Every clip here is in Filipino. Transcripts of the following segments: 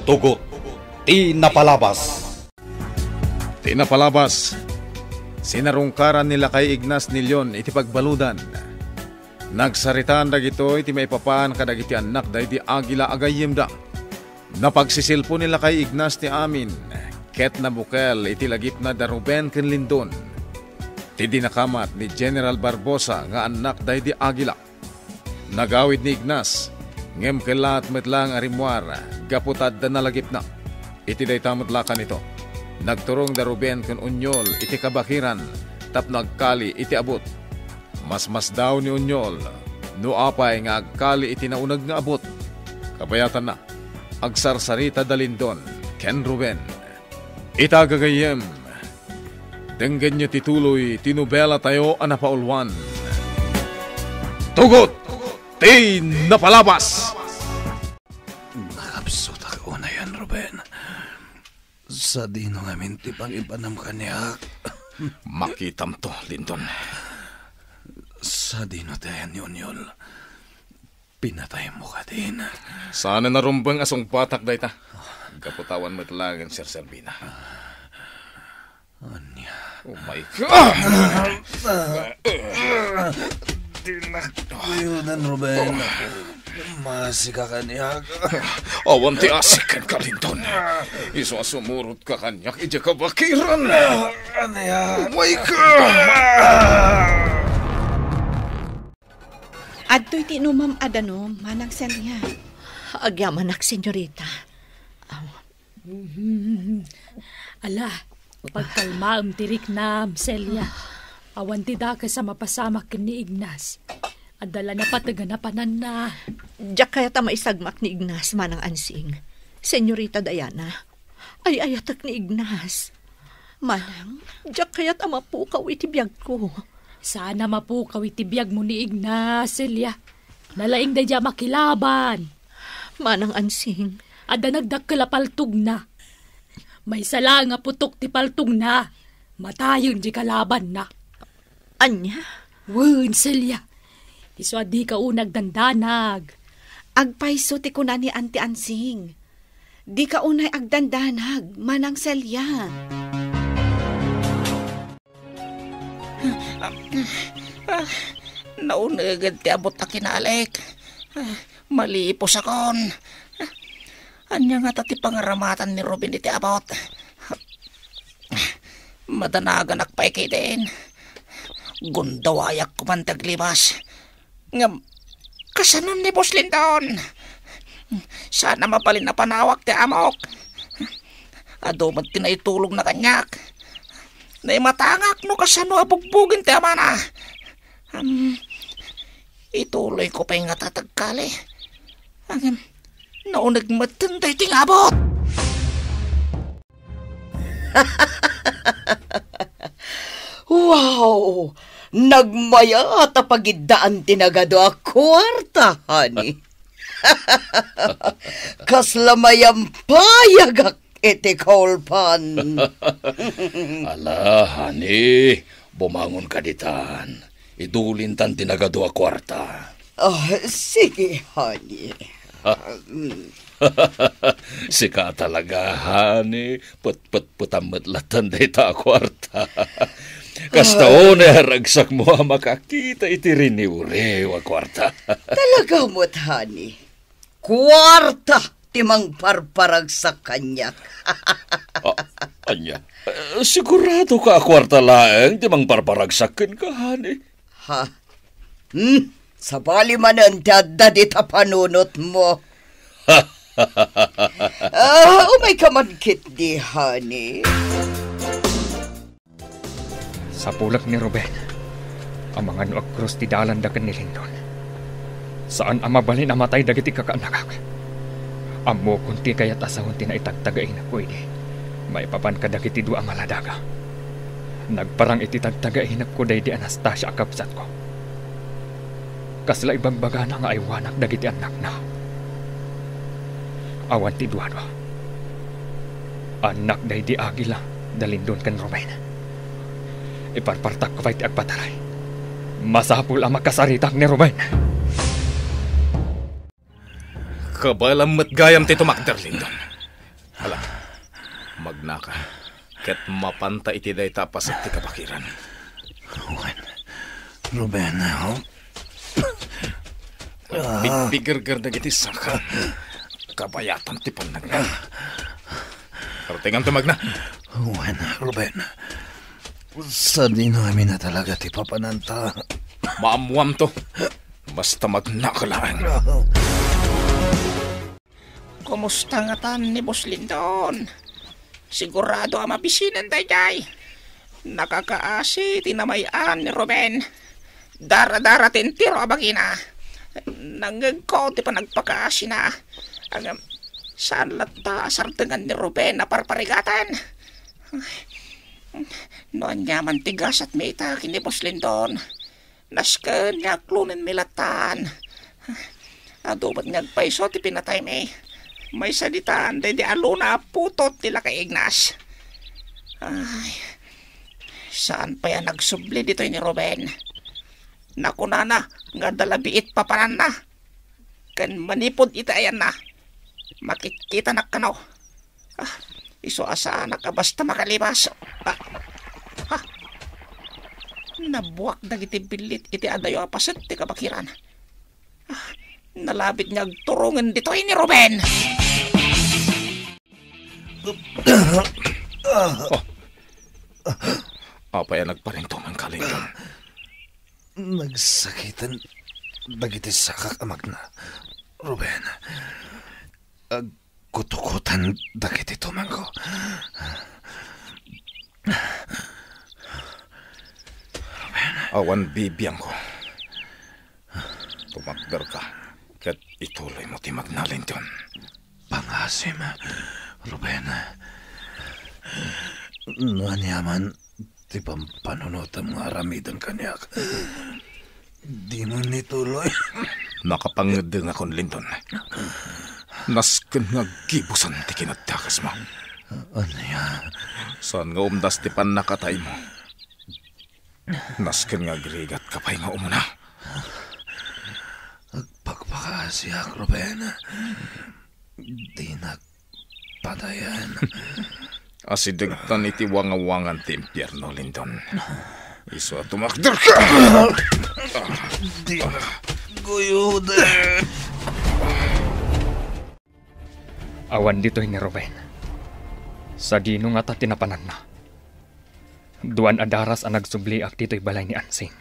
Tugot, tinapalabas. Tinapalabas. Sinarungkaran nila kay Ignas ni Leon iti pagbaludan. Nagsaritaan dagito iti maipapaan kadag iti anak da iti agila agayem da. Napagsisilpo nila kay Ignas ti amin. Ket na bukel iti lagip na da Ruben ken Lindon. Ti dinakamat ni General Barbosa nga anak da iti agila. Nagawid ni Ignas. Ngem kelat metlang arimwar. Gaputad da nalagip na. Iti day tamutlakan ito. Nagturong da Ruben ken Unyol iti kabakiran tap nagkali iti abot. Mas daw ni Unyol no apay nga agkali iti naunag nga abot. Kabayatan na agsarsarita da Lindon ken Ruben. Itagagayem denggen nyo tituloy tinubela tayo anapaulwan. Tugot! Tinapalabas! Naabsot ako na yan, Ruben. Sa di nung amin tipang ipanam kanyak. Makitam to, Lindon. Sa di no tayo ni Unyol, pinatay mo ka din. Sana narumbang asong batak day ta. Kaputawan mo talagang Sir Servina. Anya. Oh my God! Ayunan, Ruben. Masika kanyak. Awan ti asikan ka, Lindon. Iso asumurot ka kanyak, ija ka bakiran. Anya. Oh my God! Adto'y tinumam adanom, manang Celia. Agyaman ak, senyorita. Ala, pagkalma tirik na, Celia. Awan ti da ka sa mapasamak ni Ignas. Adala na pataganapanan na. Diyak kaya ta maisagmak ni Ignas, manang ansing. Senyorita Diana, ay ayatak ni Ignas. Manang, diyak kaya ta mapukaw iti biyag ko. Sana mapukaw iti biyag mo ni Ignas, Celia. Nalaing da dya makilaban. Manang ansing. Ada nagdakkalapaltog na. May sala nga putok ti paltog na. Matayon di kalaban na. Anya? Wen, Celia. Iso adi ka unag dandanag. Agpaiso ti kuna ni Auntie Ansing. Di ka unay agdandanag, manang Celia. Naunagad ti abot na kinalik. Malipos akon. Anya nga tati pangaramatan ni Robin iti abot. Madanagan akpay kay din. Gundawayak kumantaglibas. Ngam, kasanon ni Boss Lindon. Sana mapalin na panawak ti amok. Adomad tinaitulog na kanyak. Naimatangak no kasano abugbugin ti amana. Ituloy ko pa yung natatagkali. Naunag matinday tingabot. Wow! Nagmaya at pagidaan tinagado a kwarta, honey. Kaslamayang payagak iti kaulpan. Ala, honey, bumangon ka ditan. Idulintan tinagado a kwarta. Sige, honey. Sika talaga, honey. Put-put-putamat latan dita a kwarta. Kasta o ragsak mo makakita iti riniw-rew a kwarta. Talaga mo't, honey. Kwarta timang parparagsak kanyak. Anya, sigurado ka a kwarta laeng timang parparagsakin ka, honey. Ha? Sa bali man ang dadadi ta panunot mo. Umay ka man kit di, honey. Sa pulak ni Ruben, ang mga nuag krus ti dalan dagan ni Lindon. Saan ang mabalin amatay dagiti kakaanakak. Amo kunti kaya't asahon ti na itagtagain ako ini. Maipapan ka dagiti dua maladaga. Nagparang iti tagtagain ako day di Anastasia akapsat ko. Kasla ibang baga na nga aywanak dagiti anak na. Awan ti duado. Anak day di agila dalindon kan Ruben. Iparpartak ko fa'y agpataray. Masapul ang makasaritak ni Ruben. Kabalam mat gayam ti tumakder, Lindon. Hala, magnaka. Ket mapanta iti day tapas at ti kapakiran. Juan, Ruben, ho? Bigger-ger na iti saka. Kabayatan ti panag na. Karatingan tumag na. Juan, Ruben, sa dino amin na talaga ti papananta. Maamuam to. Basta magnakalaan. Kumusta nga tan ni Boss Lindon? Sigurado ang mabisinan dayay. Nakakaasi tinamayan ni Ruben. Dara-dara tintiro abagina. Nangagko ti pa nagpakaasi na. Ang saan lata sartengan ni Ruben na parparigatan. Noon niya mantigas at mita kini Boss Lindon. Nasken nga klunin milatan. Adobat nagpaiso ti pinatay me. May salitaan day di aluna putot nila kay Ignas. Ay, saan pa yan nagsubli dito ni Ruben? Nakunana, nga dalabiit paparan na. Kan manipod ita ayan na. Makikita na kano. Iso asa nakabasta makalibas. Nabuwak na iti bilit iti adayo apaset ti kabakiran. Nalabit niya agturungan dito ni Ruben. Apa yan nagparinto ng kalinggan? Nagsakitan dagiti sakak amag na. Ruben, agkutukutan dagiti tumang ko. Awan bibiyang ko. Tumakder ka. Kat ituloy mo ti magnalin yun. Pangasim, Ruben. Nanyaman ti pampanunot ang mga aramidan kanyak. Di mo nituloy. Nakapangedeng akong Linton. Nasken nga gibusan ti kinatakas mo. Ano yan? Saan nga umdas ti pan nakatay mo? Nasken nga grigat kapay nga umuna. Agpagpakasiyak, Ruben. Di nagpatayan. Asidegtan iti wangawangan ti impyerno, Linton. Iso at tumakder ka! Di na guyuda. Awan dito'y ni Ruben. Sa dino nga ta tinapanan na. Duan adaras ang nagsubli ak dito'y balay ni Ansing.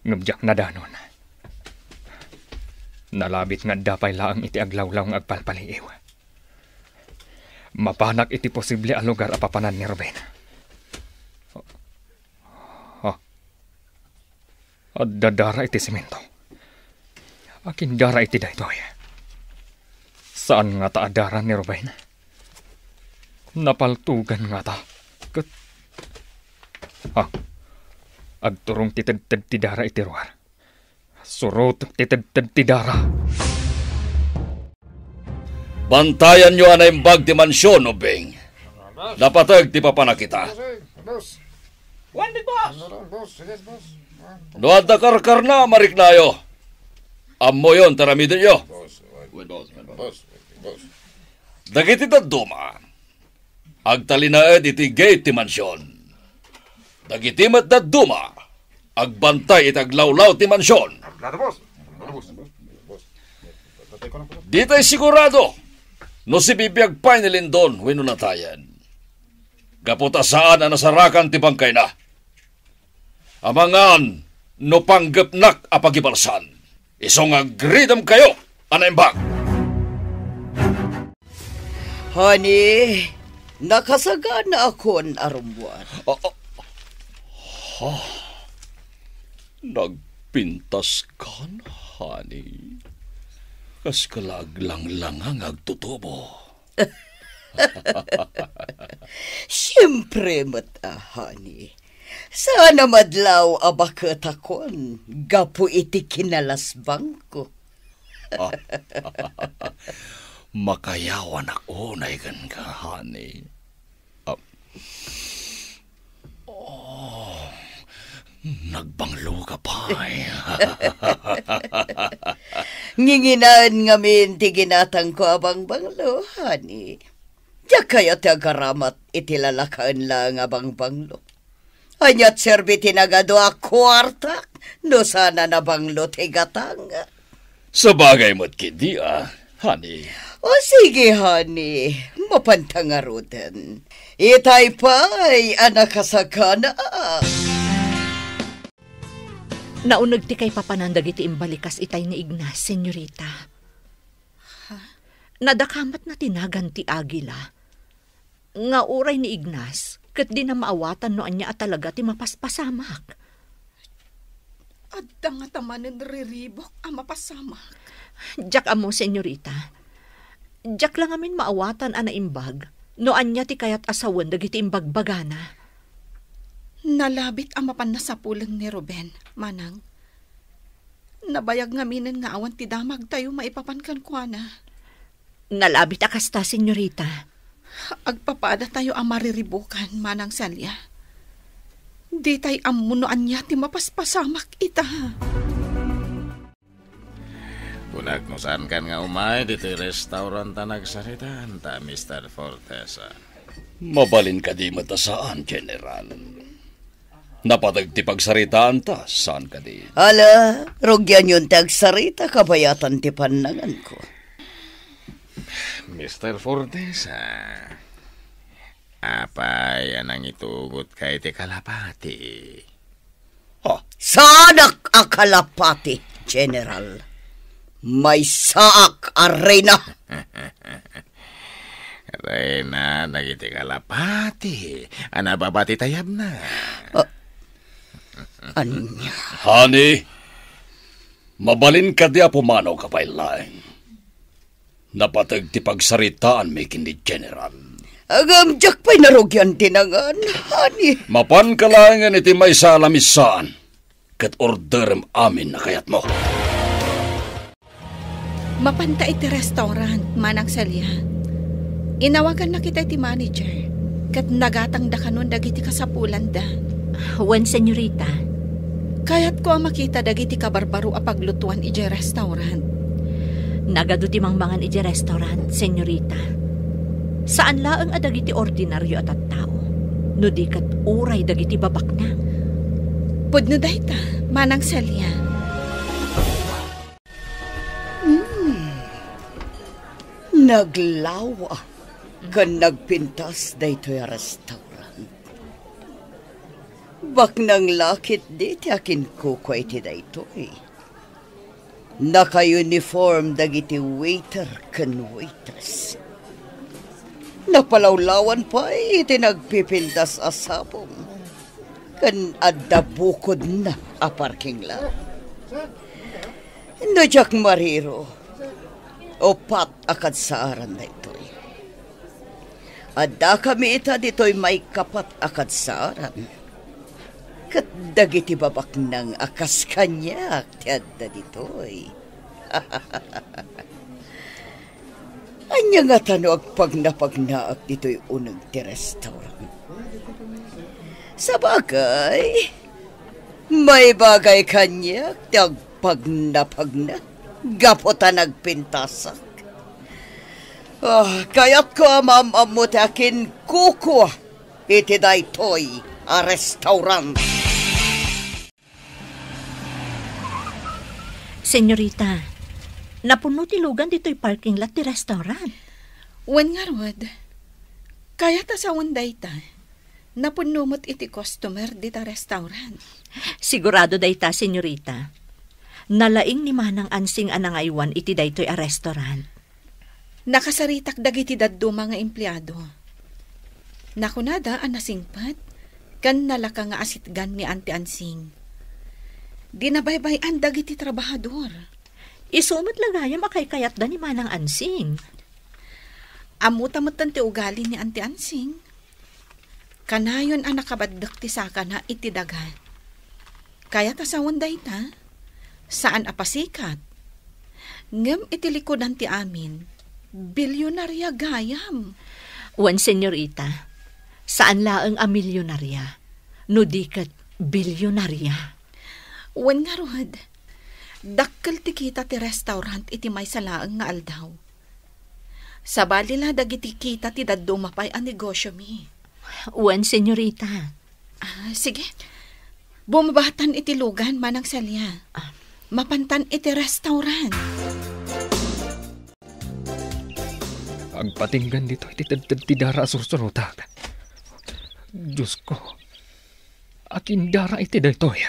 Ngubjak na danon. Nalabit nga dapay laang iti aglawlaw ng agpalpaliiw. Mapanak iti posible a lugar apapanan ni Ruben. At dadara iti semento. Akin dara iti daytoy. Saan nga ta adara ni Ruben? Napaltugan nga ta. Agturong titad-tad ti dara iti ruar. Surot titad-tad ti dara. Bantayan nyo anay bag ti mansyon, Obeng. Napatag ti papanakita. One big boss! Doon na karkar na, mariknayo. Ammo yon, taramidin nyo. Dagiti daduma. Agtalinaed iti gate ti mansyon. Dagiti mat daduma. Agbantay iti aglawlaw ti mansyon. Dita'y sigurado. No si bibiyag pa'y ni Lindon, winunatayan. Kaputa saan ang nasarakan ti bangkay na. Amangan, no panggapnak apagibalsan. Isong agridam kayo, anaimbag. Honey, nakasagana akon arumbuan. Nagpintas kan, honey. Kas kalaglang-lang ang agtutubo. Siyempre, honey. Sana madlaw abakat akon. Gapo iti kinalasbang ko. Makayawan ako na ikan ka, honey. Nagbanglo ka pa. Nginginan ngamin ti ginatang ko abang banglo, honey. Diya kaya ti agaramat itilalakaan lang abang banglo. Anyat serbi tinagado a kwarta, no sana na banglo ti gatang. Sa bagay mo't kidi honey. O sige, honey, mapantangarudan. Itay pa'y anak kasakana. Naunag ti kay papanandag iti imbalikas itay ni Ignas, senyorita. Nadakamat na tinagan ti Agila. Nga uray ni Ignas, kat di na maawatan no anya at talaga ti mapaspasamak. At nga tamanin riribok ang mapasamak. Diyak amo, senyorita. Diyak lang amin maawatan ana imbag, no anya ti kayat asawan dagiti imbagbagana. Nalabit ang mapan na sa pulang ni Ruben, manang. Nabayag ngaminan nga awan ti damag tayo maipapankan ko na. Nalabit akasta, senyorita. Agpapada tayo ang mariribukan, manang Celia. Di tayo amunoan niya ti mapaspasamak ita. Kunag no saan kan nga umay, dito restaurant ta nagsaritaan ta, Mr. Fortesa. Mabalin ka di matasaan, General. Napatag ti pagsaritaan ta, saan ka di? Ala, rugyan yun tagsarita, kabayatan ti panangan ko. Mr. Fortesa, apay anang itugot kay ti kalapati. Sanak a kalapati, General. May saak a reyna. Reyna, nagiti kalapati. Anababati tayab na. Anya? Honey, mabalin ka di apumanaw ka pa ilaing. Napatag ti pagsaritaan may kindi General. Agamjak pa'y narugyan tinangan, honey. Mapan kalaingan iti may salamisaan. Kat orderem amin na kayat mo. Mapanta iti restaurant, manang Celia. Inawagan na kita iti manager. Kat nagatang da kanon dagiti kasapulan da. Wan, senyorita. Kayat ko ang makita dagiti kabarbaro a paglutuan iti restaurant. Nagado ti mangmangan iti restaurant, senyorita. Saan laang adagiti ordinaryo at tao? No di kat uray dagiti babaknang. Pudno dayta, manang Celia. Naglawa kan nagpintas daytoy restaurant. Baknang lakit di ti akin kukway ti daytoy. Naka-uniform dagiti waiter kan waitress. Napalawlawan pa iti nagpipintas asabong. Kan adda bukod na a parking lot. No jak mariro. Opat akad saaran na ito'y. Adda kami ita dito'y may kapat akad saaran. Kat dagiti babak ng akas kanyak ti adda dito'y. Anya nga tanong pagnaak dito'y unang ti restaurant. Sa bagay, may bagay kanyak ti agpagna. Gapota nagpintasak. Kaya't ko mamamutakin kuko iti daytoy a restaurant. Senyorita, napuno ti lugan dito'y parking lot ti restaurant. Wen nga rod, kaya ta sa unday ta, napunumot iti customer dita restaurant. Sigurado dayta, senyorita. Nalaing ni manang ansing anangaywan iti daytoy a restaurant. Nakasaritak dagiti daddo mga empleyado. Nakunada ang nasingpat, kan nalaka nga asitgan ni Auntie Ansing. Dinabaybay ang dagiti trabahador. Isumot lagayam akay kayat da ni manang ansing. Amutamot ti ugali ni Auntie Ansing. Kanayon ang nakabaddak ti saka na iti dagat. Kaya tasawan dayta, saan apasikat? Ngem itilikodan ti amin, bilyonarya gayam. Wan, senyorita, saan laang a milyonarya? No dikat bilyonarya. Wan nga rod, dakkel ti kita ti restaurant iti may salaang nga aldaw. Sa balila dagiti kita ti daddo mapay ang negosyo mi. Uwan, senyorita. Sige. Bumabatan iti lugan manang Celia. Mapantan iti restaurant. Agpatinggan dito iti ti dara sursurutag. Diyos ko, akin dara iti daytoy.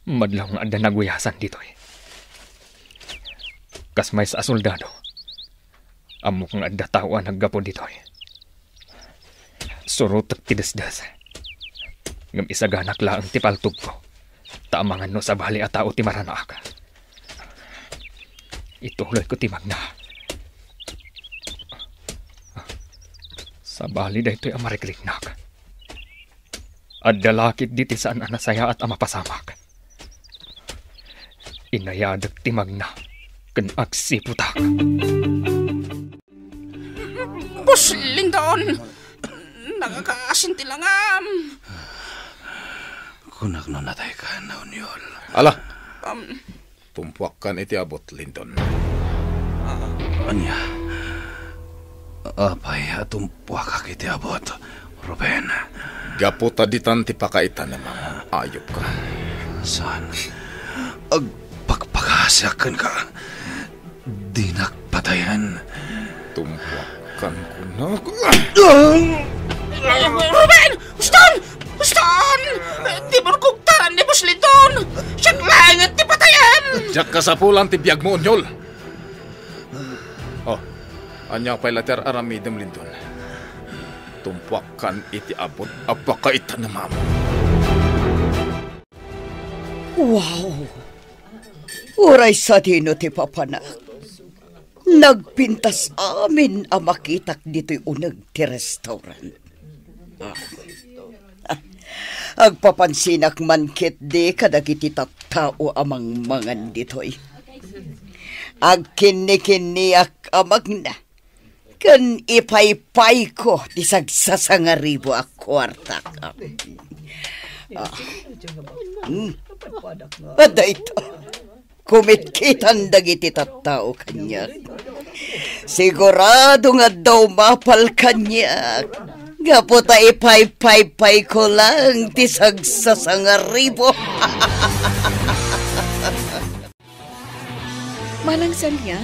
Madlaw nga ada naguyasan dito. Kas may sa soldado. Amok nga ada tao naggapo dito. Surutak tidasdas. Ngam isaganak laang ti paltog ko. Taamangan no sa bali at tao ti maranaaka. Ituloy ko ti magna. Sa bali daytoy amarikliknak. At dalakit diti saan anasaya at amapasamak. Inayadag ti magna. Kan agsiputak. Boss Lindon! Nakakaasin tilangam! Kunak no natay ka na unyol. Ala! Tumpuak kan iti abot, Lindon. Anya? Apay, atumpuak ka kiti abot, Ruben. Gapo taditan ti pakaitan naman. Ayop ka. Saan? Agpagpagasakan ka. Di nakpatayan. Tumpuak kan kunak. Ruben! Uston! Uston! Di markugtaran ni Boss Lindon! Siyang langit ti patayan! Diyak ka sa pulang ti biyag mo, Onyol. Anya pa'y later aramidem, Lindon. Tumpuak kan iti abot apakaitan na mamo. Wow! Uray sa dino ti papanak. Nagpintas amin ang makitak dito'y unag ti restaurant. Agpapansinak man kit di kadagiti tattao amang mangan dito'y. Agkini-kiniak amag na. Kan ipaypay ko di sagsasangaribo a kwarta. Ada ito. Kumitkitan dagiti tattao kanya. Sigurado nga daw mapal kanya. Gaputa ipay-pay-pay ko lang ti sagsasangaribo. Malang Celia,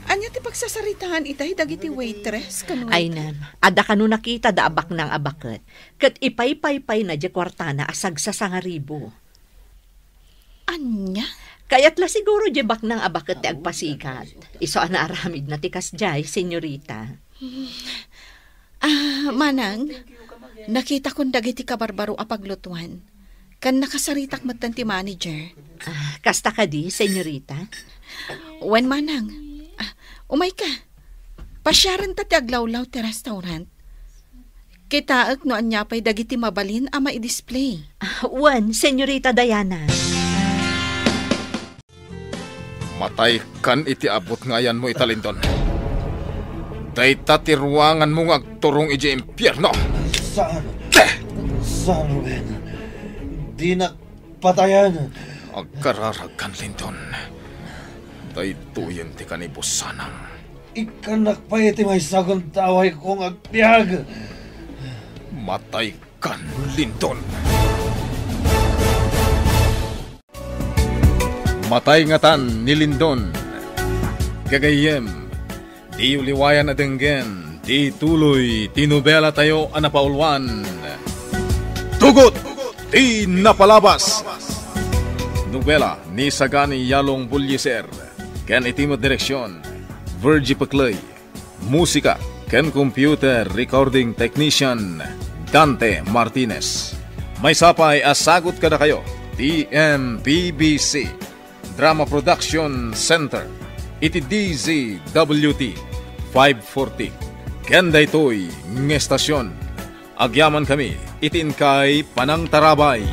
anya ti pagsasaritahan itay dagiti waitress kanun? Ay nam, ada kanu nakita da abak ng abaket. Kat ipay-pay-pay na di kwartana asag sa sangaribo. Anya? Kaya't la siguro di bak ng abaket ti agpasikat. Iso ana aramid na ti kasjay, senyorita. Manang, nakita kong dagiti kabarbaro a paglutuan. Kan nakasaritak matan ti manager. Kasta ka di, senyorita? Wen manang, umay ka. Pasyaran ta ti aglawlaw ti restaurant. Kitaak no anyapay dagiti mabalin ama i-display. Wen, senyorita Diana. Matay kan iti abot ngayan mo, Italindon. Dayta ti ruangan mo agturong iji impyerno. Saan, Ruben? Di nakpatayan. Agkararag kan, Lindon. Daytuyen ti kanibos sanang. Ikanak pa iti may sagong taway kong agpiyag. Matay kan, Lindon. Matay nga tan ni Lindon. Gagayem, di uliwayan na denggen, di tuloy, tinubela tayo anapaulwan. Tugot, di napalabas. Nobela ni Sagani Yalong Bulyeser, ken itimo direksyon, Virgie Paclay. Musika, ken computer recording technician, Dante Martinez. May sapay asagot kada kayo, TMPBC. Drama Production Center, iti DZWT 540. Kenda ito'y ng estasyon. Agyaman kami, itin kay Panang Tarabay.